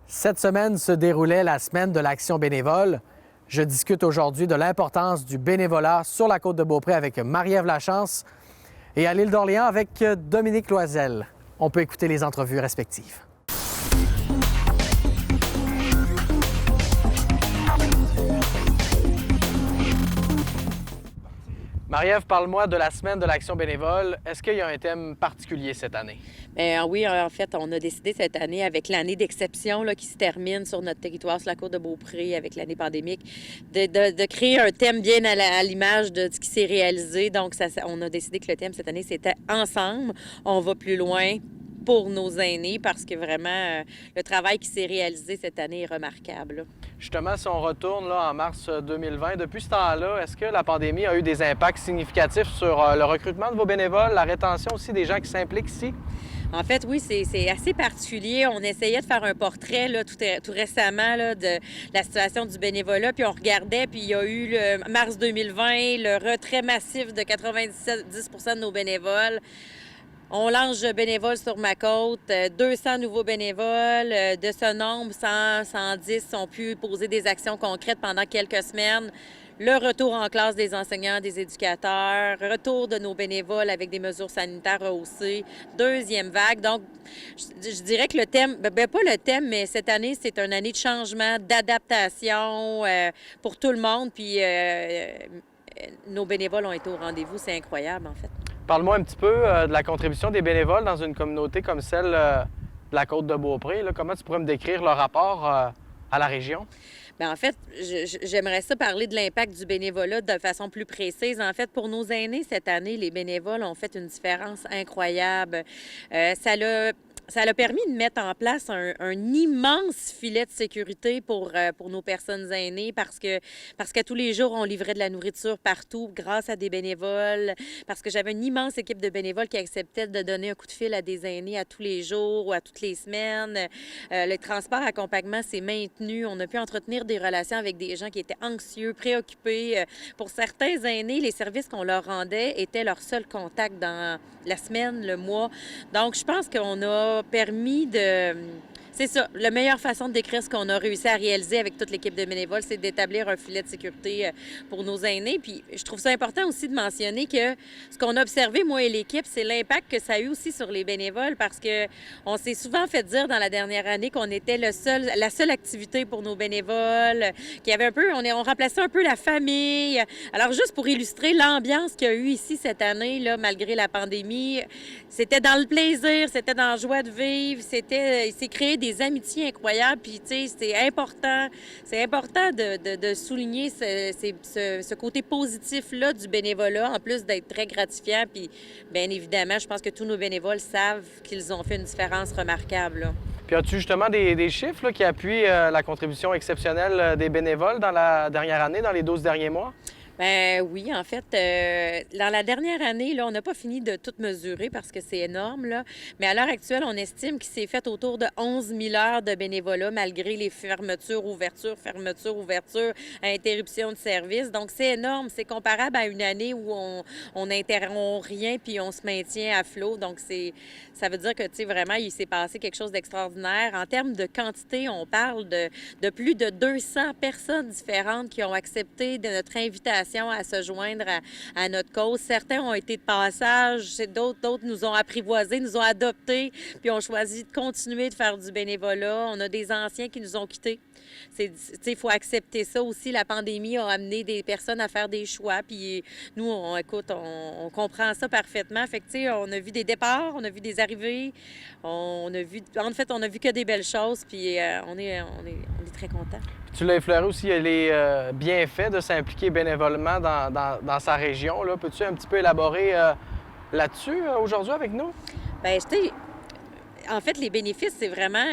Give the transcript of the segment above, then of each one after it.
Cette semaine se déroulait la semaine de l'action bénévole. Je discute aujourd'hui de l'importance du bénévolat sur la côte de Beaupré avec Marie-Ève Lachance et à l'île d'Orléans avec Dominique Loisel. On peut écouter les entrevues respectives. Marie-Ève, parle-moi de la semaine de l'action bénévole. Est-ce qu'il y a un thème particulier cette année? Bien, oui, en fait, on a décidé cette année, avec l'année d'exception là, qui se termine sur notre territoire, sur la côte de Beaupré, avec l'année pandémique, de créer un thème bien à l'image de ce qui s'est réalisé. Donc, on a décidé que le thème cette année, c'était Ensemble, on va plus loin pour nos aînés, parce que vraiment, le travail qui s'est réalisé cette année est remarquable, là. Justement, si on retourne là, en mars 2020, depuis ce temps-là, est-ce que la pandémie a eu des impacts significatifs sur le recrutement de vos bénévoles, la rétention aussi des gens qui s'impliquent ici? En fait, oui, c'est assez particulier. On essayait de faire un portrait là, tout récemment là, de la situation du bénévolat, puis on regardait, puis il y a eu le mars 2020, le retrait massif de 97 10 de nos bénévoles. On lance bénévoles sur ma côte, 200 nouveaux bénévoles. De ce nombre, 110 ont pu poser des actions concrètes pendant quelques semaines. Le retour en classe des enseignants, des éducateurs, retour de nos bénévoles avec des mesures sanitaires rehaussées, deuxième vague. Donc, je dirais que le thème, pas le thème, mais cette année, c'est une année de changement, d'adaptation pour tout le monde. Puis, nos bénévoles ont été au rendez-vous. C'est incroyable, en fait. Parle-moi un petit peu de la contribution des bénévoles dans une communauté comme celle de la côte de Beaupré. Là. Comment tu pourrais me décrire leur rapport à la région? Bien, en fait, j'aimerais ça parler de l'impact du bénévolat de façon plus précise. En fait, pour nos aînés, cette année, les bénévoles ont fait une différence incroyable. Ça l'a permis de mettre en place un immense filet de sécurité pour nos personnes aînées, parce que tous les jours, on livrait de la nourriture partout grâce à des bénévoles, parce que j'avais une immense équipe de bénévoles qui acceptaient de donner un coup de fil à des aînés à tous les jours ou à toutes les semaines. Le transport accompagnement s'est maintenu. On a pu entretenir des relations avec des gens qui étaient anxieux, préoccupés. Pour certains aînés, les services qu'on leur rendait étaient leur seul contact dans la semaine, le mois. Donc, je pense qu'on a permis de... C'est ça, la meilleure façon de décrire ce qu'on a réussi à réaliser avec toute l'équipe de bénévoles, c'est d'établir un filet de sécurité pour nos aînés. Puis je trouve ça important aussi de mentionner que ce qu'on a observé, moi et l'équipe, c'est l'impact que ça a eu aussi sur les bénévoles, parce que on s'est souvent fait dire dans la dernière année qu'on était la seule activité pour nos bénévoles, qu'il y avait un peu, on remplaçait un peu la famille. Alors juste pour illustrer l'ambiance qu'il y a eu ici cette année, là, malgré la pandémie, c'était dans le plaisir, c'était dans la joie de vivre, il s'est créé des amitiés incroyables, puis tu sais, c'est important de souligner ce côté positif-là du bénévolat, en plus d'être très gratifiant, puis bien évidemment, je pense que tous nos bénévoles savent qu'ils ont fait une différence remarquable, là. Puis as-tu justement des chiffres là, qui appuient la contribution exceptionnelle des bénévoles dans la dernière année, dans les 12 derniers mois? Ben oui, en fait, dans la dernière année, là, on n'a pas fini de tout mesurer parce que c'est énorme, là. Mais à l'heure actuelle, on estime qu'il s'est fait autour de 11 000 heures de bénévolat, malgré les fermetures, ouvertures, interruptions de service. Donc, c'est énorme. C'est comparable à une année où on n'interrompt rien puis on se maintient à flot. Donc, ça veut dire que, tu sais, vraiment, il s'est passé quelque chose d'extraordinaire. En termes de quantité, on parle de plus de 200 personnes différentes qui ont accepté de notre invitation à se joindre à notre cause. Certains ont été de passage, d'autres nous ont apprivoisés, nous ont adoptés, puis ont choisi de continuer de faire du bénévolat. On a des anciens qui nous ont quittés. Il faut accepter ça aussi. La pandémie a amené des personnes à faire des choix, puis nous, on comprend ça parfaitement. Fait que, tu sais, on a vu des départs, on a vu des arrivées, on a vu que des belles choses, puis on est très contents. Tu l'as effleuré aussi, il y a les bienfaits de s'impliquer bénévolement dans sa région. Là. Peux-tu un petit peu élaborer là-dessus aujourd'hui avec nous? Bien, tu sais, en fait, les bénéfices, c'est vraiment...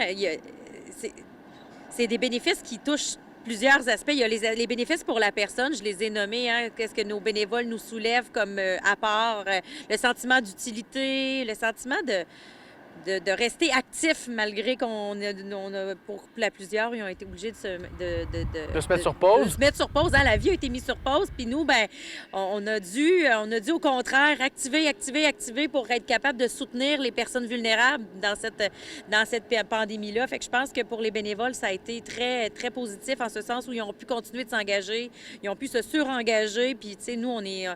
C'est des bénéfices qui touchent plusieurs aspects. Il y a les bénéfices pour la personne, je les ai nommés. Hein? Qu'est-ce que nos bénévoles nous soulèvent comme apport? Le sentiment d'utilité, le sentiment de rester actifs malgré pour plusieurs, ils ont été obligés De se mettre sur pause. de se mettre sur pause. Hein, la vie a été mise sur pause, puis nous, ben, on a dû au contraire activer pour être capable de soutenir les personnes vulnérables dans cette pandémie-là. Fait que je pense que pour les bénévoles, ça a été très, très positif en ce sens où ils ont pu continuer de s'engager, ils ont pu se surengager, puis tu sais, nous, on est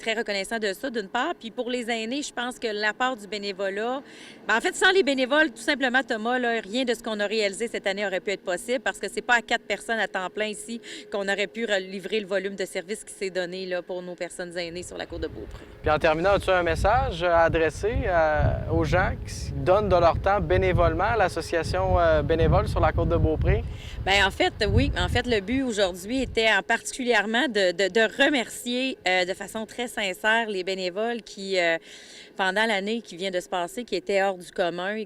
très reconnaissants de ça, d'une part. Puis pour les aînés, je pense que la part du bénévolat, ben, en fait, sans les bénévoles, tout simplement, Thomas, là, rien de ce qu'on a réalisé cette année aurait pu être possible parce que c'est pas à 4 personnes à temps plein ici qu'on aurait pu livrer le volume de services qui s'est donné là, pour nos personnes aînées sur la Côte de Beaupré. Puis en terminant, as-tu un message à adresser aux gens qui donnent de leur temps bénévolement à l'association bénévole sur la Côte de Beaupré? Bien, en fait, oui. En fait, le but aujourd'hui était particulièrement de remercier de façon très sincère les bénévoles qui, pendant l'année qui vient de se passer, qui étaient hors du commun,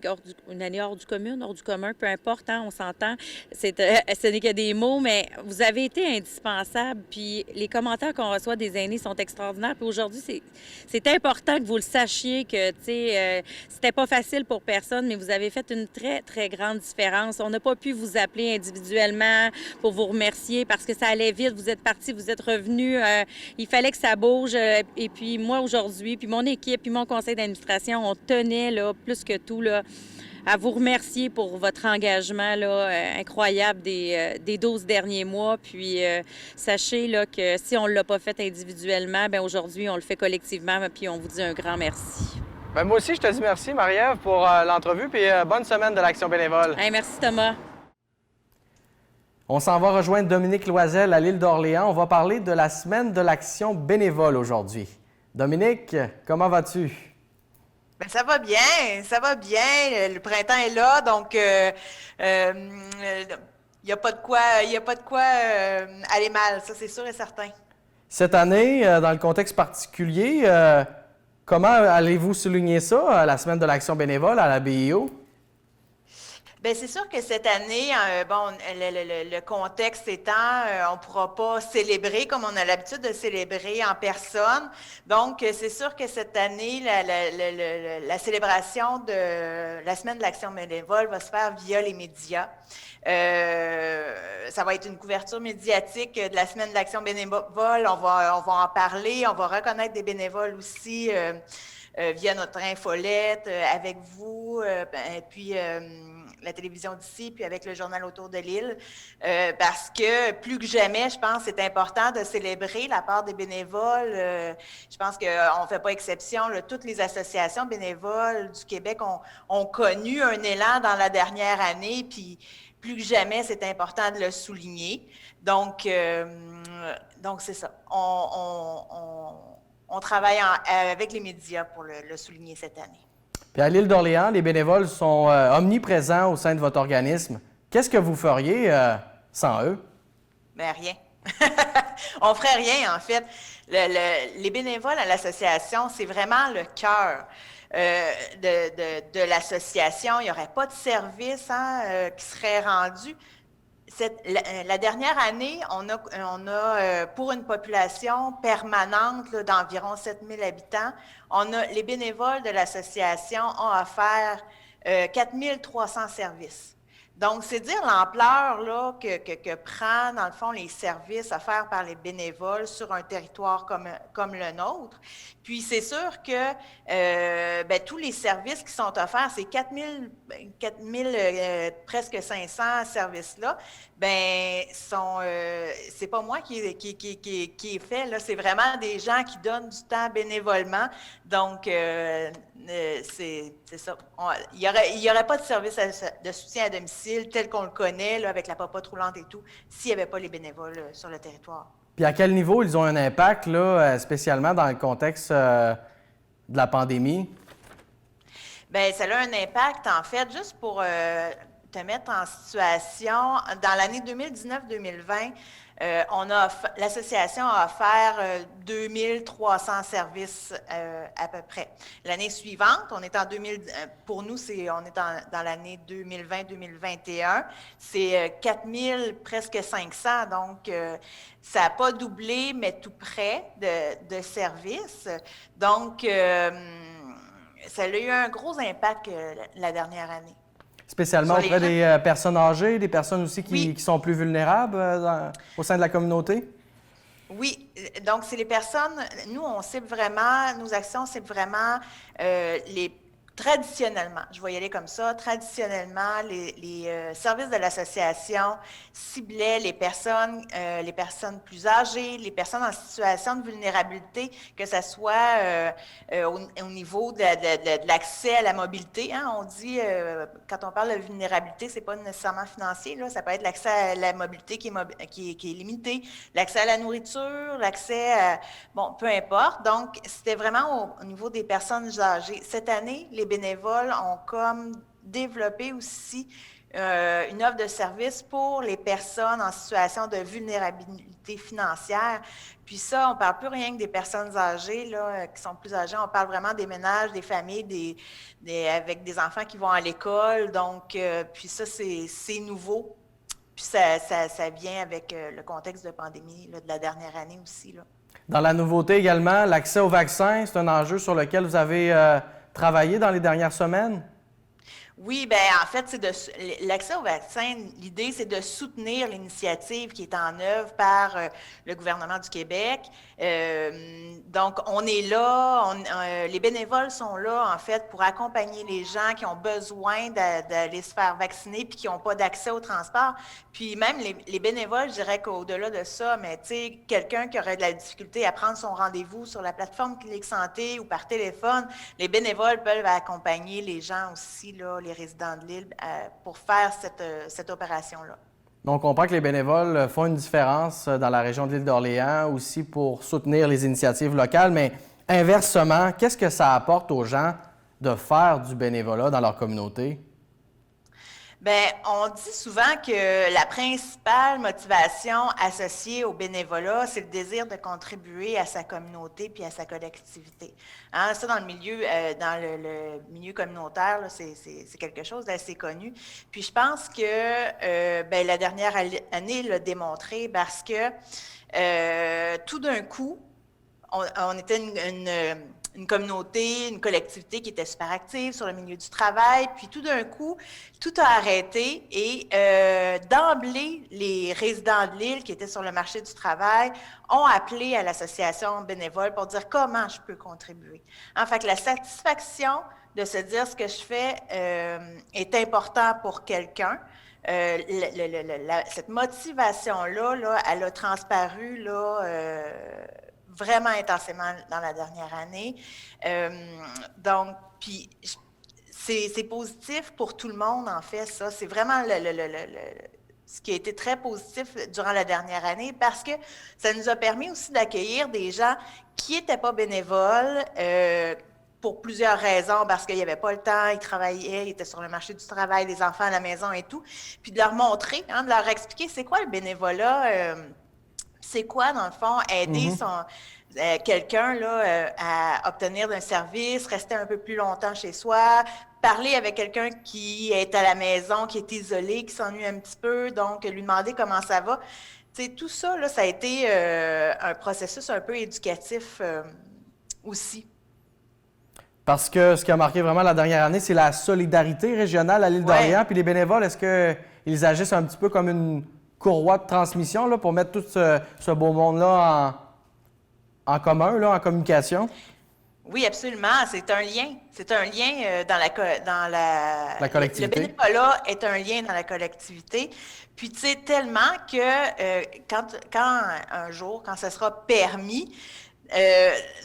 une année hors du commun, peu importe, hein, on s'entend. Ce n'est que des mots, mais vous avez été indispensables. Puis les commentaires qu'on reçoit des aînés sont extraordinaires. Puis aujourd'hui, c'est important que vous le sachiez que, tu sais, c'était pas facile pour personne, mais vous avez fait une très, très grande différence. On n'a pas pu vous appeler individuellement pour vous remercier parce que ça allait vite. Vous êtes partis, vous êtes revenus. Il fallait que ça bouge. Et puis moi, aujourd'hui, puis mon équipe, puis mon conseil d'administration, on tenait, là, plus que tout, là, à vous remercier pour votre engagement là, incroyable des 12 derniers mois. Puis sachez là, que si on ne l'a pas fait individuellement, bien aujourd'hui, on le fait collectivement. Puis on vous dit un grand merci. Bien, moi aussi, je te dis merci, Marie-Ève, pour l'entrevue. Puis bonne semaine de l'Action bénévole. Hey, merci, Thomas. On s'en va rejoindre Dominique Loisel à l'île d'Orléans. On va parler de la semaine de l'Action bénévole aujourd'hui. Dominique, comment vas-tu? Ben, ça va bien, ça va bien. Le printemps est là, donc il n'y a pas de quoi, aller mal, ça c'est sûr et certain. Cette année, dans le contexte particulier, comment allez-vous souligner ça, la semaine de l'Action bénévole à la BIO? Bien, c'est sûr que cette année, le contexte étant, on ne pourra pas célébrer comme on a l'habitude de célébrer en personne. Donc, c'est sûr que cette année, la célébration de la semaine de l'Action bénévole va se faire via les médias. Ça va être une couverture médiatique de la semaine de l'Action bénévole. On va en parler, on va reconnaître des bénévoles aussi via notre infolette, avec vous, et puis la télévision d'ici, puis avec le journal autour de l'île, parce que plus que jamais, je pense, c'est important de célébrer la part des bénévoles. Je pense qu'on ne fait pas exception. Là, toutes les associations bénévoles du Québec ont connu un élan dans la dernière année, puis plus que jamais, c'est important de le souligner. Donc c'est ça. On travaille avec les médias pour le souligner cette année. Puis à l'île d'Orléans, les bénévoles sont omniprésents au sein de votre organisme. Qu'est-ce que vous feriez sans eux? Bien, rien. On ne ferait rien, en fait. Les bénévoles à l'association, c'est vraiment le cœur de l'association. Il n'y aurait pas de service qui serait rendu. La dernière année, on a pour une population permanente là, d'environ 7000 habitants, les bénévoles de l'association ont offert 4300 services. Donc, c'est dire l'ampleur là, que prend, dans le fond, les services offerts par les bénévoles sur un territoire comme le nôtre. Puis, c'est sûr que tous les services qui sont offerts, ces 4000 presque 500 services-là, c'est pas moi qui est fait, là, c'est vraiment des gens qui donnent du temps bénévolement. Donc, c'est ça. Il y aurait pas de service de soutien à domicile tel qu'on le connaît, là, avec la popote roulante et tout, s'il n'y avait pas les bénévoles sur le territoire. Puis à quel niveau ils ont un impact, là, spécialement dans le contexte de la pandémie? Bien, ça a un impact, en fait, juste pour te mettre en situation. Dans l'année 2019-2020, l'association a offert 2300 services à peu près. L'année suivante, pour nous, on est dans l'année 2020-2021, c'est 4000, presque 500. Donc, ça n'a pas doublé, mais tout près de services. Donc, ça a eu un gros impact la dernière année. Spécialement Sur les auprès gens. des personnes âgées, des personnes aussi Oui. qui sont plus vulnérables au sein de la communauté? Oui, donc c'est les personnes, nous on cible vraiment, nos actions ciblent vraiment traditionnellement, je vais y aller comme ça, traditionnellement, les services de l'association ciblaient les personnes plus âgées, les personnes en situation de vulnérabilité, que ce soit au niveau de l'accès à la mobilité. Hein, on dit, quand on parle de vulnérabilité, c'est pas nécessairement financier, là, ça peut être l'accès à la mobilité qui est limité, l'accès à la nourriture, l'accès à... Bon, peu importe. Donc, c'était vraiment au niveau des personnes âgées. Cette année, les bénévoles ont comme développé aussi une offre de service pour les personnes en situation de vulnérabilité financière. Puis ça, on ne parle plus rien que des personnes âgées là, qui sont plus âgées. On parle vraiment des ménages, des familles, avec des enfants qui vont à l'école. Donc, puis ça, c'est nouveau. Puis ça vient avec le contexte de pandémie là, de la dernière année aussi. Là. Dans la nouveauté également, l'accès au vaccin, c'est un enjeu sur lequel vous avez travaillé dans les dernières semaines? Oui, bien, en fait, l'accès au vaccin, l'idée, c'est de soutenir l'initiative qui est en œuvre par le gouvernement du Québec. Donc, on est là, les bénévoles sont là, en fait, pour accompagner les gens qui ont besoin d'aller se faire vacciner puis qui n'ont pas d'accès au transport. Puis même les bénévoles, je dirais qu'au-delà de ça, mais tu sais, quelqu'un qui aurait de la difficulté à prendre son rendez-vous sur la plateforme Clinique Santé ou par téléphone, les bénévoles peuvent accompagner les gens aussi, là, les résidents de l'île, pour faire cette opération-là. Donc, on comprend que les bénévoles font une différence dans la région de l'île d'Orléans aussi pour soutenir les initiatives locales, mais inversement, qu'est-ce que ça apporte aux gens de faire du bénévolat dans leur communauté? Bien, on dit souvent que la principale motivation associée au bénévolat, c'est le désir de contribuer à sa communauté puis à sa collectivité. Hein, ça, dans le milieu communautaire, là, c'est quelque chose d'assez connu. Puis je pense que ben, la dernière année l'a démontré parce que tout d'un coup, on était une communauté, une collectivité qui était super active sur le milieu du travail. Puis tout d'un coup, tout a arrêté et d'emblée, les résidents de l'île qui étaient sur le marché du travail ont appelé à l'association bénévole pour dire comment je peux contribuer. En fait, la satisfaction de se dire ce que je fais est important pour quelqu'un. Cette motivation-là, là, elle a transparu là, vraiment intensément dans la dernière année. Donc, puis c'est positif pour tout le monde, en fait, ça. C'est vraiment ce qui a été très positif durant la dernière année parce que ça nous a permis aussi d'accueillir des gens qui n'étaient pas bénévoles, pour plusieurs raisons, parce qu'il n'y avait pas le temps, ils travaillaient, ils étaient sur le marché du travail, les enfants à la maison et tout, puis de leur montrer, hein, de leur expliquer c'est quoi le bénévolat, c'est quoi, dans le fond, aider quelqu'un là, à obtenir un service, rester un peu plus longtemps chez soi, parler avec quelqu'un qui est à la maison, qui est isolé, qui s'ennuie un petit peu, donc lui demander comment ça va. Tu sais, tout ça, là, ça a été un processus un peu éducatif aussi. Parce que ce qui a marqué vraiment la dernière année, c'est la solidarité régionale à l'île d'Orléans. Puis les bénévoles, est-ce qu'ils agissent un petit peu comme une courroie de transmission là, pour mettre tout ce beau monde-là en commun, là, en communication? Oui, absolument. C'est un lien. C'est un lien dans la collectivité. Le bénévolat est un lien dans la collectivité. Puis, tu sais, tellement que quand un jour, quand ça sera permis,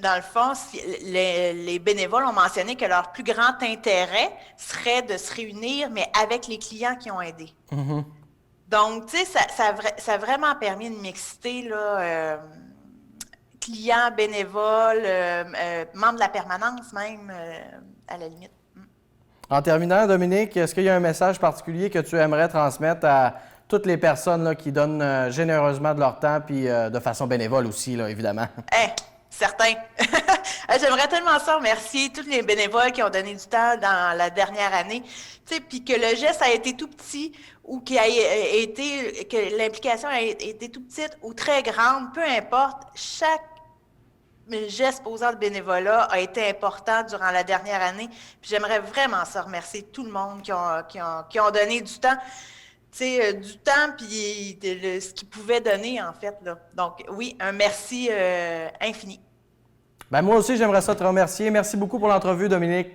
dans le fond, les bénévoles ont mentionné que leur plus grand intérêt serait de se réunir, mais avec les clients qui ont aidé. Mm-hmm. Donc, tu sais, ça a vraiment permis une mixité, là, clients, bénévoles, membres de la permanence même, à la limite. En terminant, Dominique, est-ce qu'il y a un message particulier que tu aimerais transmettre à toutes les personnes là, qui donnent généreusement de leur temps, puis de façon bénévole aussi, là, évidemment? Certain. J'aimerais tellement ça remercier tous les bénévoles qui ont donné du temps dans la dernière année. Tu sais, puis que le geste a été tout petit ou que l'implication a été tout petite ou très grande, peu importe, chaque geste posant le bénévolat a été important durant la dernière année. Puis j'aimerais vraiment ça remercier tout le monde qui ont donné du temps. Du temps puis ce qu'ils pouvaient donner, en fait. Là. Donc, oui, un merci infini. Ben, moi aussi, j'aimerais ça te remercier. Merci beaucoup pour l'entrevue, Dominique.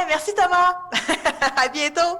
Merci, Thomas. À bientôt.